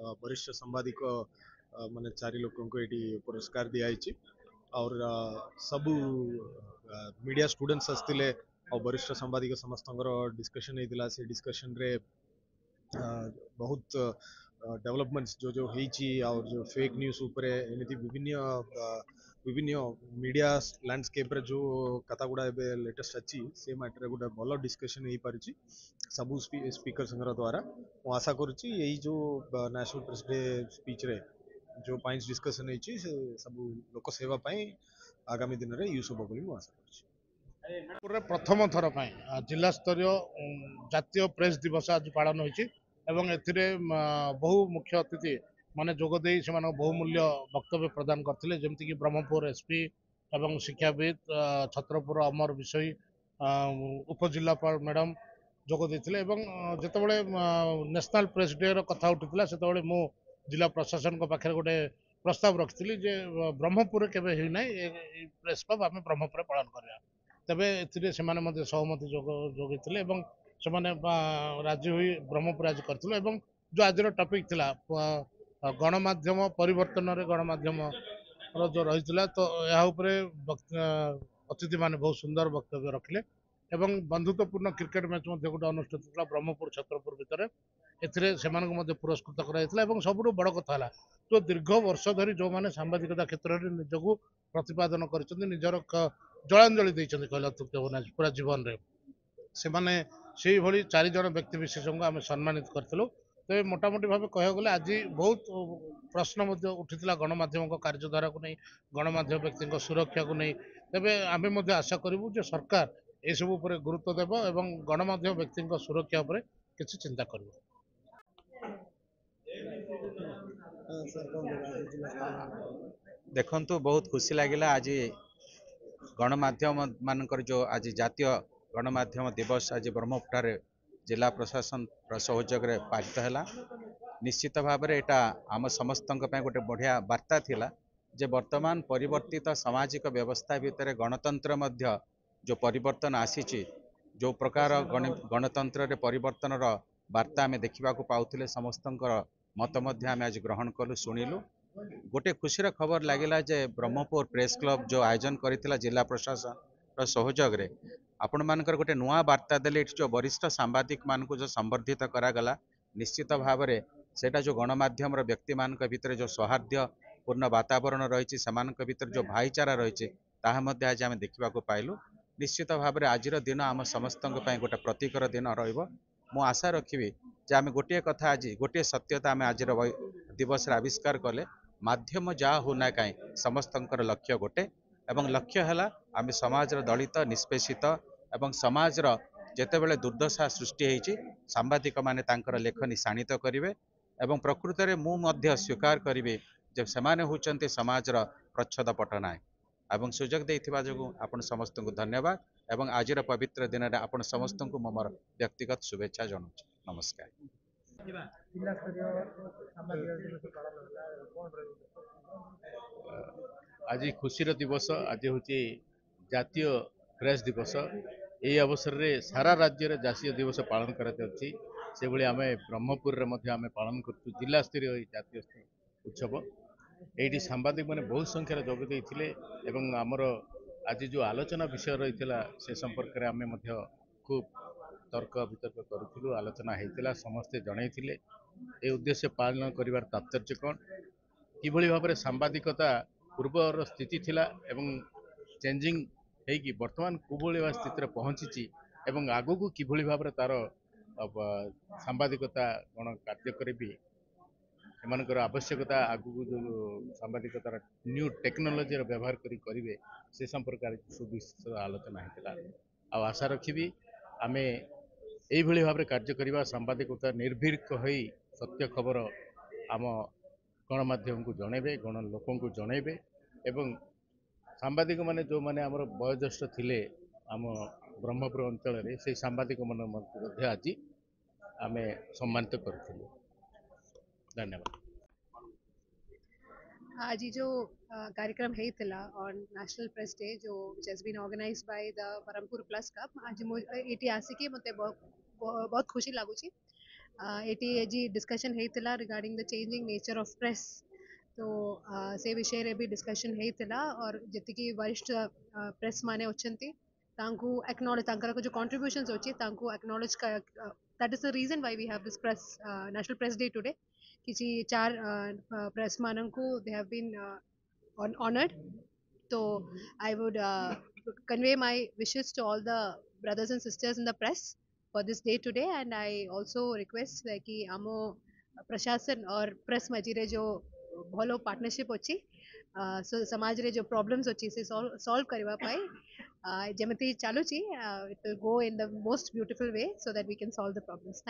वरिष्ठ सांबादिक माने 4 लोक को ये पुरस्कार दिखाई और सबू मीडिया स्टूडेंट्स आसते और वरिष्ठ सांबादिक समस्त डिस्कशन होता से डिस्कशन रे बहुत डेवलपमेंट्स जो होती और जो फेक न्यूज ऊपर एमती विभिन्न मीडिया लैंडस्केप रे जो कथा गुड़ा लेटेस्ट अच्छी से मैटर गोटे भल डिस्कशन हो पारी सबू स्पीकर द्वारा मु आशा करुच्ची यही जो नेशनल प्रेस डे स्पीच रे जो पॉइंट्स डिस्कशन होती सब लोक सेवा आगामी दिन में यूज हम बोली आशा करुच्ची। प्रथम थर जिला स्तरीय जातीय प्रेस दिवस आज पालन होती बहु मुख्य अतिथि माने जोगदे से बहुमूल्य वक्तव्य प्रदान करते जमीक ब्रह्मपुर एसपी एवं शिक्षाविद छत्रपुर अमर विषय उपजिलापाल मैडम जोगदे जितेबाला नेशनल प्रेस डे रहा उठा से मु जिला प्रशासन पाखे गोटे प्रस्ताव रखी जे ब्रह्मपुर केवे होना प्रेस क्लब आम ब्रह्मपुर पालन करा तेबे एथिरे सहमति जोगैथिले राजी हुई ब्रह्मपुर आज करथिले जो आज टॉपिक थिला गणमाध्यम परिवर्तन रे गणमाध्यम जो रही तो यह अतिथि माने बहुत सुंदर वक्तव्य रखिले एवं बंधुत्वपूर्ण क्रिकेट मैच गोटे अनुष्ठित होता ब्रह्मपुर छत्रपुर भितर एथिरे पुरस्कृत कराइथिला सबुठ बड़ कथा है जो दीर्घ वर्ष धरी जो माने सांबादिकता क्षेत्र में निजक प्रतिपादन कर निजर जलांजलि देइछन्ति कहले अत्युक्त होना पूरा जीवन रे से माने से भली 4 जन व्यक्ति विशेष को आम सम्मानित करथिलु तो मोटामोटी भाव कह गले आज बहुत प्रश्न उठीला गणमाध्यम कार्यधारा को नहीं गणमाध्यम व्यक्ति सुरक्षा को नहीं तेबे आमे आशा करूँ जे सरकार ए सब उपर गुरुत्व देव एवं गणमाध्यम व्यक्ति सुरक्षा उपर किछि चिंता करिवो। देखंतु बहुत खुशी लगिला आज गणमाध्यम मानकर जो आज जातीय गणमाध्यम दिवस आज ब्रह्मपुर जिला प्रशासन सहयोग रे पालित है निश्चित भाव में यहाँ आम समस्त गोटे बढ़िया वार्ता थिला जे वर्तमान परिवर्तित सामाजिक व्यवस्था भितर गणतंत्र मध्य जो परिवर्तन आसी जो प्रकार गणतंत्र रे परिवर्तन वार्ता आम देखा पाऊे समस्त मत आम आज ग्रहण कलु शुणिलु गोटे खुशी खबर लगिला जे ब्रह्मपुर प्रेस क्लब जो आयोजन करथिला जिला प्रशासन सहयोग रे आपण मानकर गोटे नुआ वार्ता देले जो वरिष्ठ सांबादिक मान को जो संवर्धित करागला निश्चित भाव में सेटा जो गणमाध्यम व्यक्ति मान भीतर जो सौहार्द्य पूर्ण वातावरण रही भीतर जो भाईचारा रही आज आम देखा पाइलु निश्चित भाव में आज दिन आम समस्त गोटे प्रतीकर दिन रु आशा रखी जे आम गोटे कथा आज गोटे सत्यता आम आज दिवस आविष्कार कले माध्यम जहाँ होना कहीं समस्त लक्ष्य गोटे एवं लक्ष्य है आम समाज दलित निष्पेषित एवं समाज जितेबाला दुर्दशा सृष्टि होती सांबादिक माने तांकर लेखनी शाणित करेंगे एवं प्रकृत में मु स्वीकार करी जे सेमाने होचंते समाज प्रच्छद पटनायक एवं सुजोग देइथिबा जोगु आपण समस्त को धन्यवाद एवं आज पवित्र दिन में आपण समस्त को मोर व्यक्तिगत शुभेच्छा जनाऊँ नमस्कार। आज खुशीर दिवस आज हूँ जातीय प्रेस दिवस यही अवसर में सारा राज्य में जातीय दिवस पालन कर आम ब्रह्मपुर में पालन कर जिला स्तरीय जातीय उत्सव ये सांबादिक मैंने बहुत संख्यार जोगदे आमर आज जो आलोचना विषय रही से संपर्क में आम खूब तर्क वितर्क करूँ आलोचना होता समस्ते जनईले ए उद्देश्य पालन कर तात्पर्य कौन किभली भाव में सांबादिकता पूर्वर स्थिति थिला एवं चेंजिंग है बर्तमान कुभली स्थिति पहुँची एवं आगु को किभली भाव में तार सांबादिकता कौन कार्य करी एमनकर आवश्यकता आगु जो सांबादिकतार न्यू टेक्नोलोजी व्यवहार करेंगे से संपर्क सुविस्तृत आलोचना होता आशा रखी आम यही भाव में कार्य करवा सांबादिकता निर्भीक हो सत्य खबर आम गणमाध्यम को जनइबे गण लोक को जनइबे एवं सांबादिक माने जो माने आमर वयोज्येष्ठ थिले आम ब्रह्मपुर अंचल में से सांबादिक मन आज आम सम्मानित करूँ। धन्यवाद। आज जो कार्यक्रम है और नेशनल प्रेस डे जो has been organised by the Berhampur press club आज ये आसिक मते बहुत खुशी लगुच एटी एजी डिस्कशन हेतिला regarding the changing nature of press तो से विषय रे भी डिस्कशन हेतिला और जतिकी वरिष्ठ प्रेस माने अच्छंती तांकू एक्नॉलेज तांकर को जो कंट्रीब्यूशंस होची तांकू एक्नॉलेज का that is the reason why we have this press national press day today किसी चार प्रेस मानन को they have been honored. So I would convey my wishes to all the brothers and sisters in the press for this day today, and I also request कि आमो प्रशासन और press मझिरे जो भलो partnership अच्छी समाज रे जो प्रॉब्लम्स अच्छी से सॉल्व करवा पाए जेमती चालू ची it will go in the most beautiful way so that we can solve the problems. Thank you.